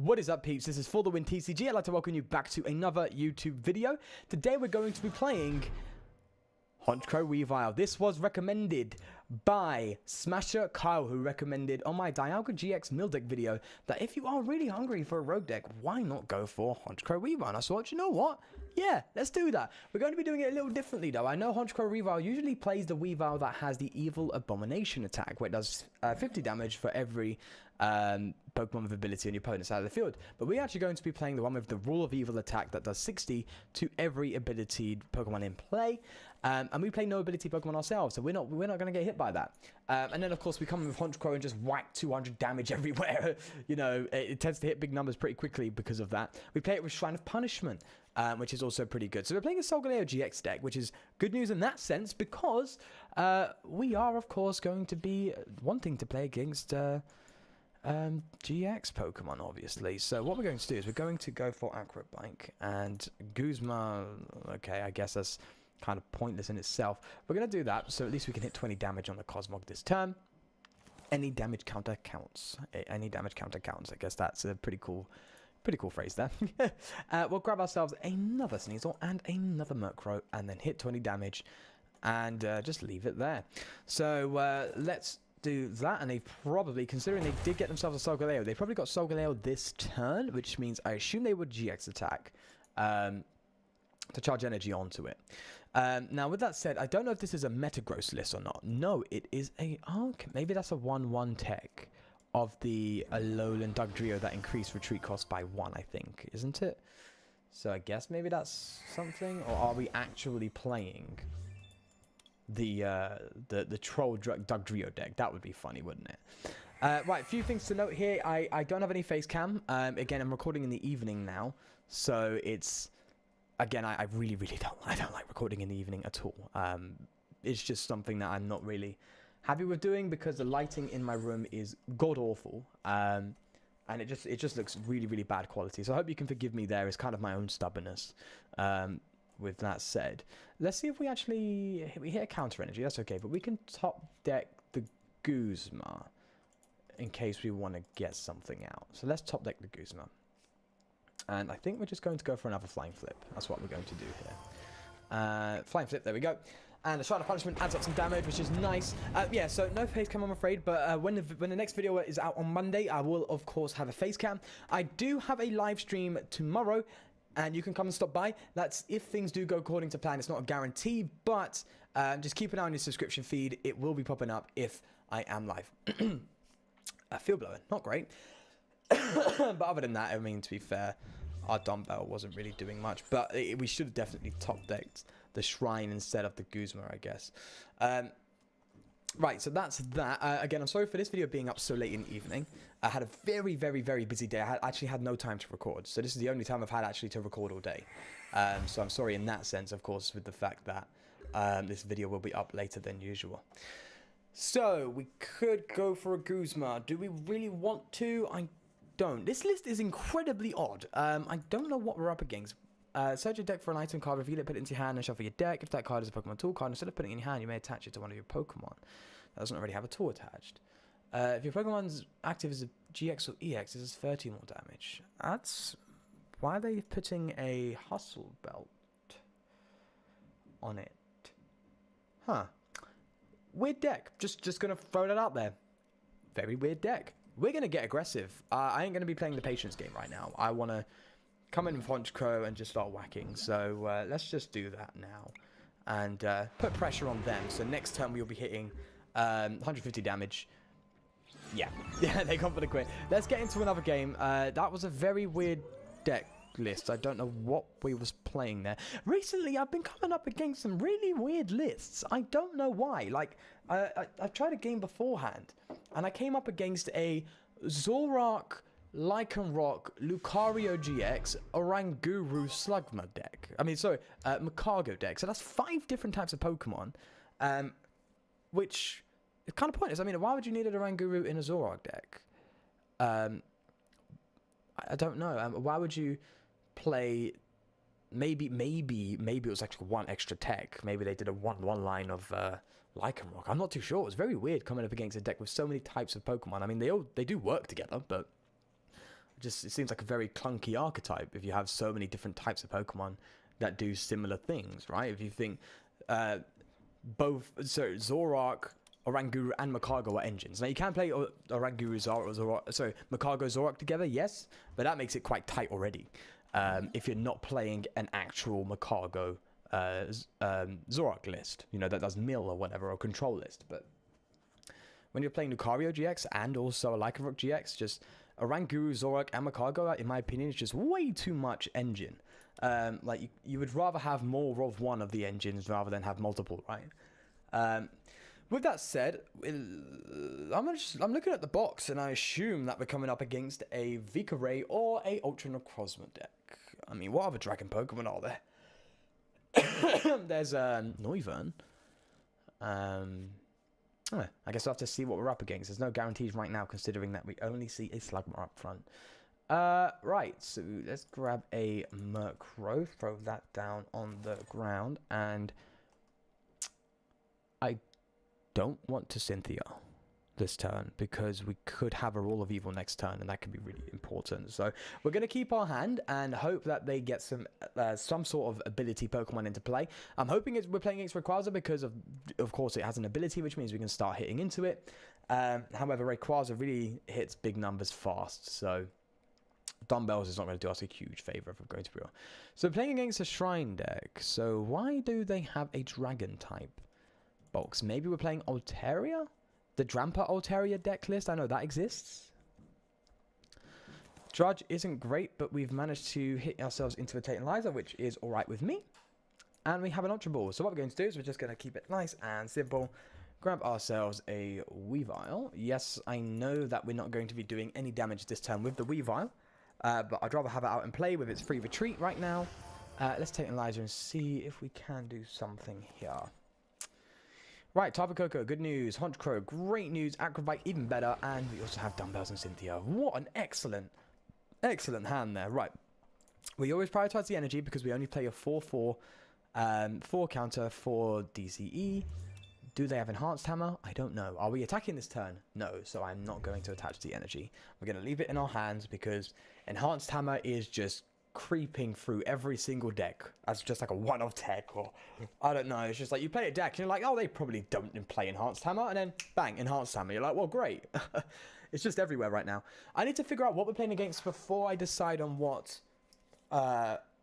What is up, peeps? This is For The Win TCG. I'd like to welcome you back to another YouTube video. Today we're going to be playing Honchkrow Weavile. This was recommended by Smasher Kyle, who recommended on my Dialga GX Mill Deck video that if you are really hungry for a rogue deck, why not go for Honchkrow Weavile? And I thought, you know what? Yeah, let's do that. We're going to be doing it a little differently though. I know Honchkrow Weavile usually plays the Weavile that has the Evil Abomination attack, where it does 50 damage for every Pokemon with ability on your opponent's side of the field. But we're actually going to be playing the one with the Rule of Evil attack that does 60 to every ability Pokemon in play. And we play no ability Pokemon ourselves, so we're not going to get hit by that. And then of course we come in with Honchkrow and just whack 200 damage everywhere. You know, it tends to hit big numbers pretty quickly because of that. We play it with Shrine of Punishment, which is also pretty good. So we're playing a Solgaleo GX deck, which is good news in that sense because we are of course going to be wanting to play against GX Pokemon, obviously. So what we're going to do is we're going to go for Acrobike and Guzma. Okay, I guess that's kind of pointless in itself. We're going to do that, so at least we can hit 20 damage on the Cosmog this turn. Any damage counter counts. Any damage counter counts. I guess that's a pretty cool phrase there. We'll grab ourselves another Sneasel and another Murkrow and then hit 20 damage and just leave it there. So let's do that. And they probably, considering they did get themselves a Solgaleo, they probably got Solgaleo this turn, which means I assume they would GX attack to charge energy onto it. Now, with that said, I don't know if this is a Metagross list or not. No, it is a... Oh, okay, maybe that's a 1/1 tech of the Alolan Dugtrio that increased retreat cost by 1, I think. Isn't it? So I guess maybe that's something. Or are we actually playing the Troll Dugtrio deck? That would be funny, wouldn't it? Right, a few things to note here. I don't have any face cam. Again, I'm recording in the evening now. So it's... Again, I really don't like recording in the evening at all. It's just something that I'm not really happy with doing because the lighting in my room is god awful, and it just looks really bad quality. So I hope you can forgive me there. It's kind of my own stubbornness. With that said, let's see if we actually hit a counter energy. That's okay, but we can top deck the Guzma in case we want to get something out. So let's top deck the Guzma. And I think we're just going to go for another Flying Flip. That's what we're going to do here. Flying Flip, there we go. And the Shrine of Punishment adds up some damage, which is nice. Yeah, so no face cam, I'm afraid. But when the next video is out on Monday, I will, of course, have a face cam. I do have a live stream tomorrow, and you can come and stop by. That's if things do go according to plan. It's not a guarantee, but just keep an eye on your subscription feed. It will be popping up if I am live. Field blower, not great. But other than that, I mean, to be fair, our dumbbell wasn't really doing much. But we should have definitely top-decked the Shrine instead of the Guzma, I guess. Right, so that's that. Again, I'm sorry for this video being up so late in the evening. I had a very busy day. I actually had no time to record. So this is the only time I've had actually to record all day. So I'm sorry in that sense, of course, with the fact that this video will be up later than usual. So we could go for a Guzma. Do we really want to? I don't. This list is incredibly odd. I don't know what we're up against. Search your deck for an item card, reveal it, put it into your hand, and shuffle your deck. If that card is a Pokemon tool card, instead of putting it in your hand, you may attach it to one of your Pokemon. That doesn't already have a tool attached. If your Pokemon's active as a GX or EX, this is 30 more damage. That's... Why are they putting a Hustle Belt on it? Huh. Weird deck. Just gonna throw that out there. Very weird deck. We're going to get aggressive. I ain't going to be playing the patience game right now. I want to come in with Honchkrow and just start whacking. So let's just do that now. And put pressure on them. So next turn we'll be hitting 150 damage. Yeah. Yeah, they come for the quit. Let's get into another game. That was a very weird deck list. I don't know what we was playing there. Recently, I've been coming up against some really weird lists. I don't know why. Like, I've tried a game beforehand, and I came up against a Zoroark, Lycanroc, Lucario GX, Oranguru Slugma deck. I mean, sorry, Macargo deck. So that's 5 different types of Pokemon, which is kind of pointless. I mean, why would you need an Oranguru in a Zoroark deck? I don't know. Why would you play... Maybe it was actually 1 extra tech. Maybe they did a 1/1 line of Lycanroc. I'm not too sure. It was very weird coming up against a deck with so many types of Pokemon. I mean, they do work together, but Just it seems like a very clunky archetype if you have so many different types of Pokemon that do similar things, right? If you think both Zoroark, Oranguru, and Magcargo are engines. Now you can play Oranguru, Magcargo, Zoroark together, yes, but that makes it quite tight already. If you're not playing an actual Magcargo Zoroark list, you know, that does mill or whatever, or control list. But when you're playing Lucario GX and also a Lycanroc GX, just Oranguru, Zoroark, and Magcargo, in my opinion, is just way too much engine. Like you would rather have more of one of the engines rather than have multiple, right? With that said, I'm looking at the box and I assume that we're coming up against a Vicare or a Ultra Necrozma deck. I mean, what other Dragon Pokemon are there? There's Noivern. I guess we'll have to see what we're up against. There's no guarantees right now, considering that we only see a Slugma up front. Right, so let's grab a Honchkrow, throw that down on the ground, and I don't want to Cynthia this turn because we could have a Roll of Evil next turn, and that could be really important. So we're going to keep our hand and hope that they get some sort of ability Pokemon into play. I'm hoping we're playing against Rayquaza because of course it has an ability, which means we can start hitting into it. However, Rayquaza really hits big numbers fast, so Dumbbells is not going to do us a huge favor if we're going to be real. So playing against a Shrine deck. So why do they have a Dragon type box? Maybe we're playing Altaria? The Drampa Altaria deck list, I know that exists. Drudge isn't great, but we've managed to hit ourselves into a Tantalizer, which is alright with me. And we have an Ultra Ball. So what we're going to do is we're just going to keep it nice and simple. Grab ourselves a Weavile. Yes, I know that we're not going to be doing any damage this turn with the Weavile. But I'd rather have it out and play with its free retreat right now. Let's take Tantalizer and see if we can do something here. Right, Tapu Koko, good news. Honchkrow, great news. Acrobite, even better. And we also have Dumbbells and Cynthia. What an excellent hand there. Right. We always prioritize the energy because we only play a 4-4, 4 counter for DCE. Do they have Enhanced Hammer? I don't know. Are we attacking this turn? No, so I'm not going to attach the energy. We're going to leave it in our hands because Enhanced Hammer is just creeping through every single deck as just like a one-off tech, or I don't know. It's just like you play a deck and you're like, oh, they probably don't play Enhanced Hammer, and then bang, Enhanced Hammer. You're like, well, great. It's just everywhere right now. I need to figure out what we're playing against before I decide on what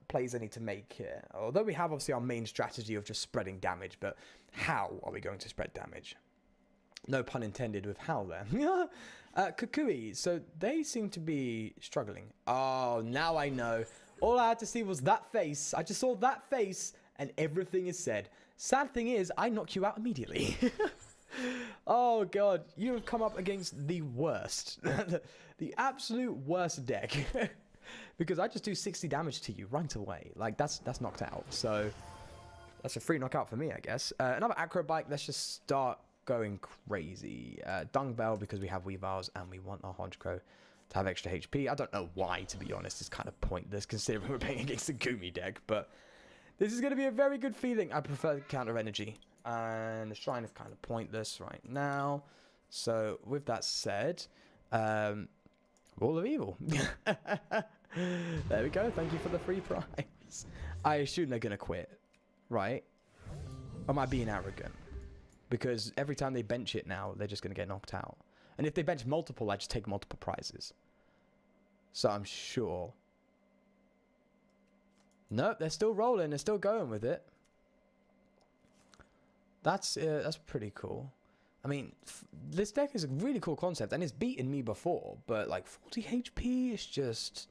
plays I need to make here. Although we have obviously our main strategy of just spreading damage, but how are we going to spread damage? No pun intended with how there. Kukui, so they seem to be struggling. Oh, now I know. All I had to see was that face. I just saw that face and everything is said. Sad thing is, I knock you out immediately. Oh god, you have come up against the worst. The absolute worst deck. Because I just do 60 damage to you right away. Like, that's knocked out. So, that's a free knockout for me, I guess. Another Acrobike, let's just start going crazy. Dung Bell, because we have Weaviles and we want our Honchkrow to have extra HP. I don't know why, to be honest. It's kind of pointless considering we're playing against the Gumi deck. But this is going to be a very good feeling. I prefer Counter Energy. And the Shrine is kind of pointless right now. So, with that said, Roll of Evil. There we go. Thank you for the free prize. I assume they're going to quit, right? Or am I being arrogant? Because every time they bench it now, they're just going to get knocked out. And if they bench multiple, I just take multiple prizes. So I'm sure. Nope, they're still rolling. They're still going with it. That's pretty cool. I mean, this deck is a really cool concept, and it's beaten me before, but like 40 HP is just...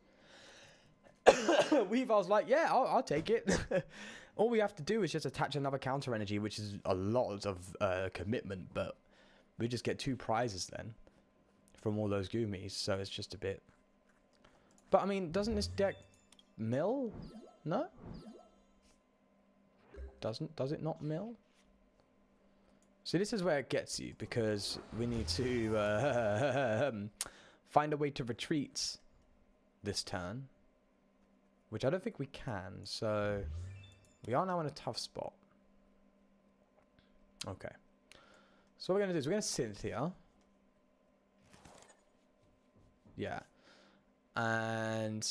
Weavile's like, yeah, I'll take it. All we have to do is just attach another counter energy, which is a lot of commitment, but we just get 2 prizes then from all those Goomies, so it's just a bit... But, I mean, doesn't this deck mill? No? Does it not mill? See, this is where it gets you, because we need to find a way to retreat this turn, which I don't think we can, so we are now in a tough spot. Okay. So what we're going to do is we're going to Cynthia. Yeah. and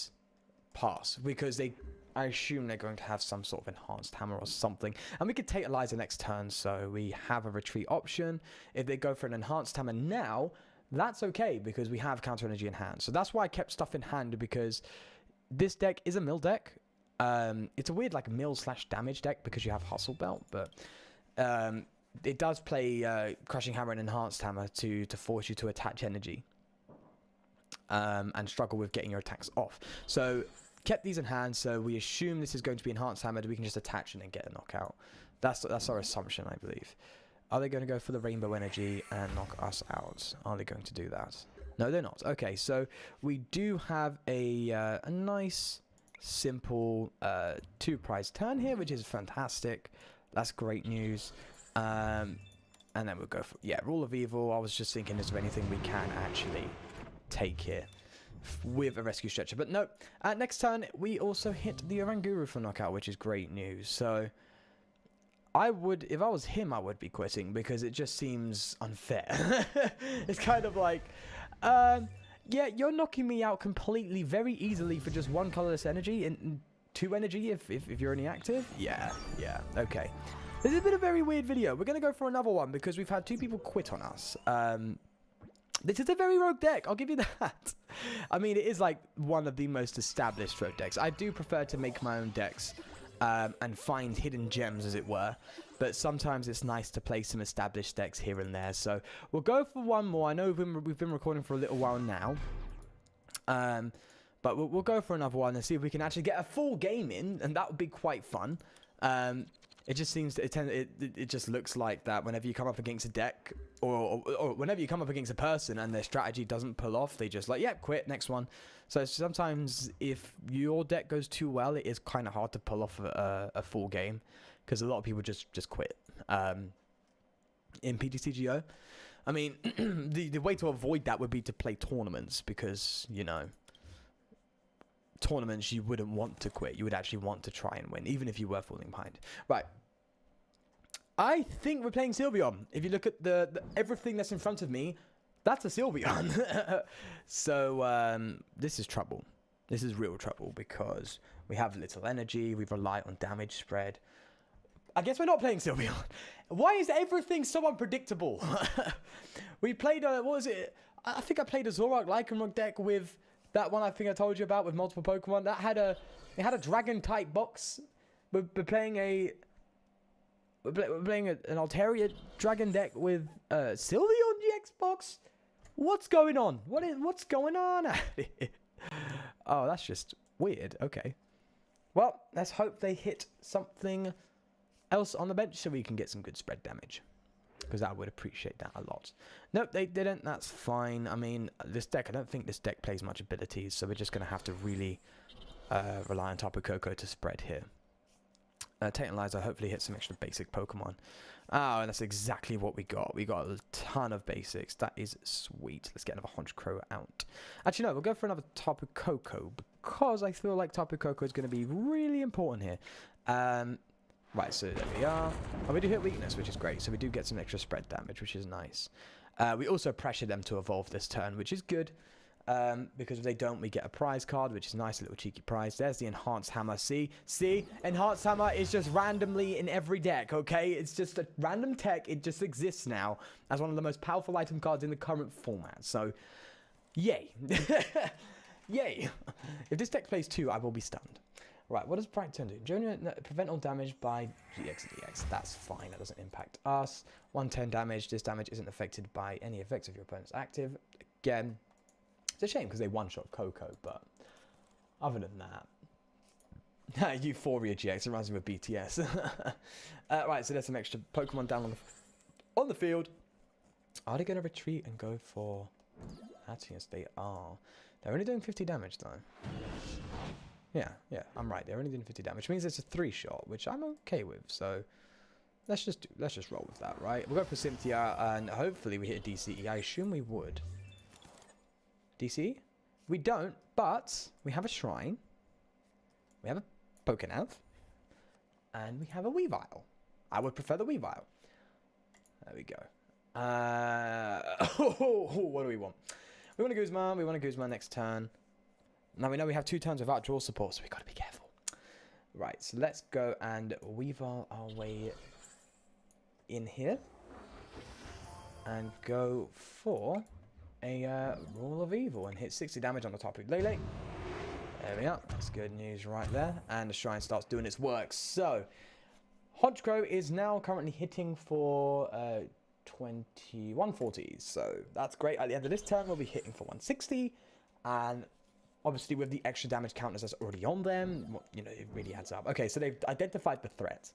pass, because I assume they're going to have some sort of enhanced hammer or something. And we could take Eliza next turn, so we have a retreat option. If they go for an enhanced hammer now, that's okay, because we have counter energy in hand. So that's why I kept stuff in hand, because this deck is a mill deck. It's a weird like mill / damage deck because you have Hustle Belt, but it does play Crushing Hammer and Enhanced Hammer to force you to attach energy and struggle with getting your attacks off. So kept these in hand, so we assume this is going to be Enhanced Hammer, we can just attach and then get a knockout. That's our assumption, I believe. Are they going to go for the Rainbow Energy and knock us out? Are they going to do that? No, they're not. Okay, so we do have a nice, simple 2-prize turn here, which is fantastic. That's great news. And then we'll go for, yeah, Rule of Evil. I was just thinking, is there anything we can actually take here with a Rescue Stretcher? But no. Next turn, we also hit the Oranguru for knockout, which is great news. So I would, if I was him, I would be quitting, because it just seems unfair. It's kind of like, yeah, you're knocking me out completely, very easily for just 1 colorless energy and 2 energy if you're only active. Yeah, okay. This has been a very weird video. We're going to go for another one because we've had 2 people quit on us. This is a very rogue deck, I'll give you that. I mean, it is like one of the most established rogue decks. I do prefer to make my own decks and find hidden gems, as it were. But sometimes it's nice to play some established decks here and there. So we'll go for one more. I know we've been recording for a little while now. But we'll go for another one and see if we can actually get a full game in. And that would be quite fun. It just seems it just looks like that whenever you come up against a deck or whenever you come up against a person and their strategy doesn't pull off, they just like, yeah, quit, next one. So sometimes if your deck goes too well, it is kind of hard to pull off a full game because a lot of people just quit in PTCGO. I mean, the way to avoid that would be to play tournaments because, you know, tournaments you wouldn't want to quit. You would actually want to try and win, even if you were falling behind. Right. I think we're playing Sylveon. If you look at the everything that's in front of me, that's a Sylveon. So this is trouble. This is real trouble because we have little energy. We rely on damage spread. I guess we're not playing Sylveon. Why is everything so unpredictable? We played a, what was it? I think I played a Zoroark Lycanroc deck with that one I think I told you about with multiple Pokemon. That had it had a dragon type box. We're playing an Altaria dragon deck with Sylveon GX box. What's going on? What's going on? Oh, that's just weird. Okay. Well, let's hope they hit something else on the bench so we can get some good spread damage. Because I would appreciate that a lot. Nope, they didn't. That's fine. I mean, this deck, I don't think this deck plays much abilities, so we're just going to have to really rely on Tapu Koko to spread here. Tantalizer hopefully hits some extra basic Pokemon. Oh, and that's exactly what we got. We got a ton of basics. That is sweet. Let's get another Honchkrow out. Actually, no, we'll go for another Tapu Koko because I feel like Tapu Koko is going to be really important here. Right, so there we are. And we do hit weakness, which is great. So we do get some extra spread damage, which is nice. We also pressure them to evolve this turn, which is good. Because if they don't, we get a prize card, which is nice, a little cheeky prize. There's the Enhanced Hammer. See? Enhanced Hammer is just randomly in every deck, okay? It's just a random tech. It just exists now as one of the most powerful item cards in the current format. So, yay. Yay. If this deck plays 2, I will be stunned. Right, what does Bright Turn do? Prevent all damage by GX and DX. That's fine, that doesn't impact us. 110 damage. This damage isn't affected by any effects of your opponent's active. Again, it's a shame because they one-shot Koko, but other than that... Euphoria GX, it reminds me of BTS. Right, so there's some extra Pokemon down on the field. Are they going to retreat and go for... Actually, yes, they are. They're only doing 50 damage, though. Yeah, I'm right. They're only doing 50 damage, which means it's a 3-shot, which I'm okay with. So let's just roll with that, right? We'll go for Cynthia, and hopefully we hit a DCE. I assume we would. DCE? We don't, but we have a Shrine. We have a Pokénav. And we have a Weavile. I would prefer the Weavile. There we go. What do we want? We want a Guzma. We want a Guzma next turn. Now we know we have 2 turns without draw support, so we've got to be careful. Right, so let's go and Weavile our way in here. And go for a Rule of Evil and hit 60 damage on the top of Lele. There we are. That's good news right there. And the Shrine starts doing its work. So, Honchkrow is now currently hitting for 140. So, that's great. At the end of this turn, we'll be hitting for 160. And obviously, with the extra damage counters that's already on them, you know, it really adds up. Okay, so they've identified the threat.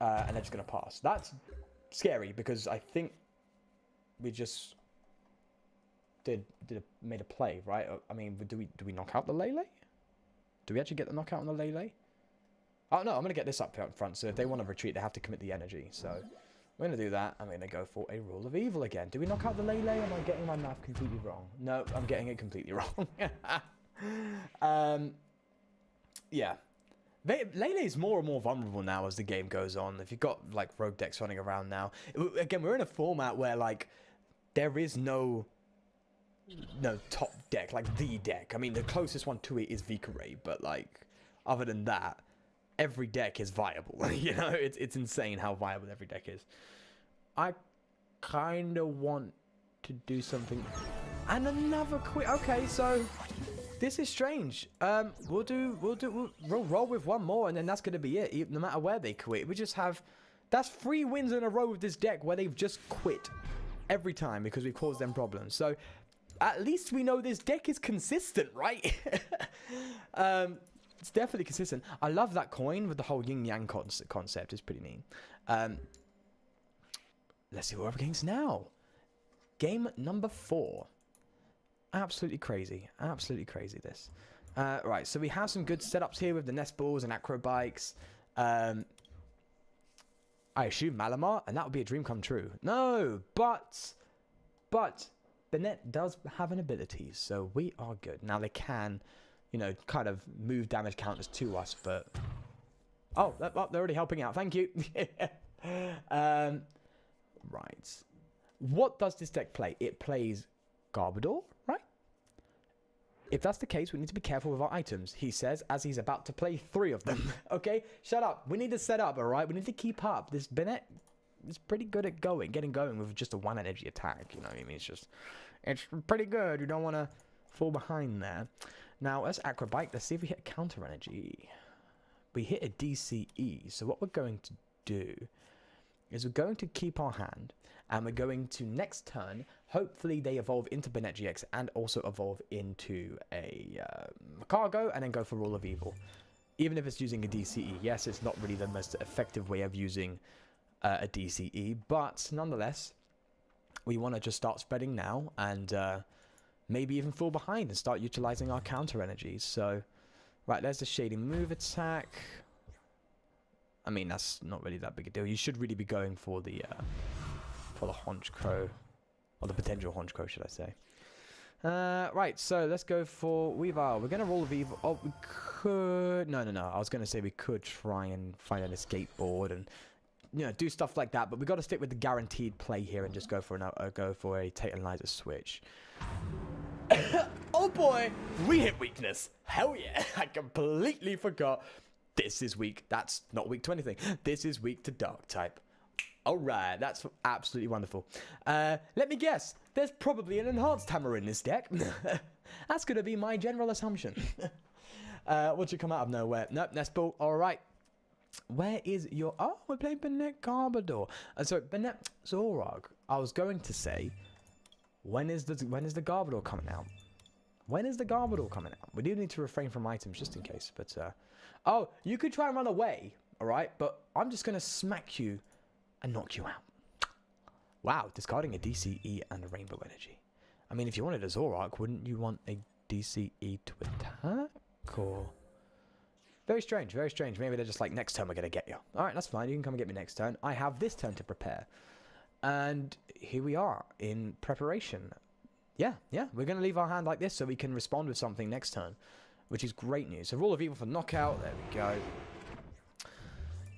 And they're just going to pass. That's scary because I think we just made a play, right? I mean, do we knock out the Lele? Do we actually get the knockout on the Lele? Oh no, I'm gonna get this up front. So if they want to retreat, they have to commit the energy. So we're gonna do that. I'm gonna go for a Rule of Evil again. Do we knock out the Lele? Am I getting my math completely wrong? No, I'm getting it completely wrong. Yeah. Lele is more and more vulnerable now as the game goes on. If you've got like rogue decks running around now, again, we're in a format where like there is no top deck, like the deck. I mean, the closest one to it is Vicare, but like other than that, every deck is viable. You know, it's insane how viable every deck is. I kind of want to do something, and another quit. Okay, so this is strange. We'll roll with one more, and then that's gonna be it. No matter where they quit, we just have that's 3 wins in a row with this deck where they've just quit every time because we caused them problems. So at least we know this deck is consistent, right? It's definitely consistent. I love that coin with the whole yin yang concept. It's pretty neat. Let's see what we're up against now. Game number 4. Absolutely crazy. Absolutely crazy, this. Right, so we have some good setups here with the nest balls and acro bikes. I assume Malamar, and that would be a dream come true. No, but the net does have an ability, so we are good. Now they can, you know, kind of move damage counters to us, but oh, they're already helping out. Thank you. Right. What does this deck play? It plays Garbodor, right? If that's the case, we need to be careful with our items, he says, as he's about to play 3 of them. Okay, shut up. We need to set up, all right? We need to keep up. This Bennett is pretty good at getting going with just a 1 energy attack. You know what I mean? It's pretty good. You don't want to fall behind there. Now, let's Acrobike. Let's see if we hit a counter energy. We hit a DCE. So what we're going to do is we're going to keep our hand, and we're going to, next turn, hopefully they evolve into Bennett GX and also evolve into a Cargo, and then go for Rule of Evil. Even if it's using a DCE. Yes, it's not really the most effective way of using a DCE, but nonetheless, we want to just start spreading now, and maybe even fall behind and start utilizing our counter energies. So, right, there's the Shading Move attack. I mean, that's not really that big a deal. You should really be going for the Honchkrow, or the potential Honchkrow, should I say. Right, so let's go for Weavile. We're going to roll a Weavile. Oh, we could... No. I was going to say we could try and find an escape board and, you know, do stuff like that. But we got to stick with the guaranteed play here and just go for a Titanizer switch. Oh boy, we hit weakness. Hell yeah, I completely forgot. This is weak. That's not weak to anything. This is weak to dark type. Alright, that's absolutely wonderful. Let me guess. There's probably an enhanced hammer in this deck. That's going to be my general assumption. What should come out of nowhere? Nope, nest ball. Alright. Where is your... Oh, we're playing Bennett Garbodor. Sorry, Bennett Zorog. I was going to say, when is the Garbodor coming out? When is the Garbodor coming out? We do need to refrain from items just in case. But, oh, you could try and run away. Alright, but I'm just going to smack you and knock you out. Wow, discarding a DCE and a Rainbow Energy. I mean, if you wanted a Zoroark, wouldn't you want a DCE to attack? Or... Very strange, very strange. Maybe they're just like, next turn we're going to get you. Alright, that's fine. You can come and get me next turn. I have this turn to prepare. And here we are in preparation. Yeah, we're going to leave our hand like this so we can respond with something next turn, which is great news. So Rule of Evil for knockout. There we go.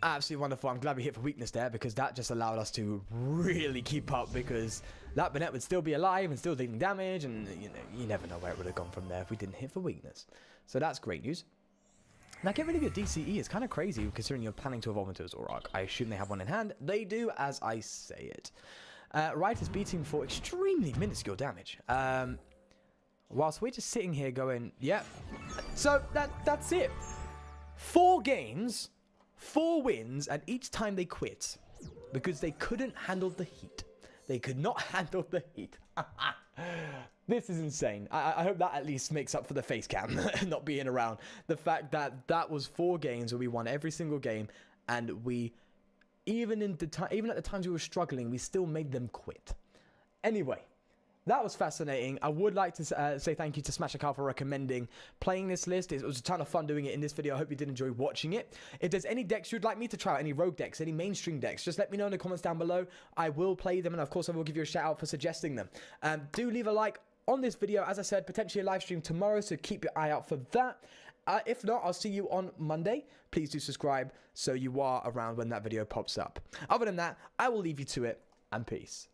Absolutely wonderful. I'm glad we hit for weakness there because that just allowed us to really keep up because that Bennett would still be alive and still dealing damage, and you know, you never know where it would have gone from there if we didn't hit for weakness. So that's great news. Now, get rid of your DCE. It's kind of crazy considering you're planning to evolve into a Zoroark. I assume they have one in hand. They do, as I say it. Right is beating for extremely minuscule damage. Whilst we're just sitting here going, yep. So that's it. 4 games, 4 wins, and each time they quit because they couldn't handle the heat. They could not handle the heat. This is insane. I hope that at least makes up for the face cam not being around. The fact that that was 4 games where we won every single game, and we, even at the times we were struggling, we still made them quit. Anyway, that was fascinating. I would like to say thank you to Smasher Carl for recommending playing this list. It was a ton of fun doing it in this video. I hope you did enjoy watching it. If there's any decks you'd like me to try out, any rogue decks, any mainstream decks, just let me know in the comments down below. I will play them, and of course I will give you a shout out for suggesting them. Do leave a like on this video. As I said, potentially a live stream tomorrow, so keep your eye out for that. If not, I'll see you on Monday. Please do subscribe so you are around when that video pops up. Other than that, I will leave you to it, and peace.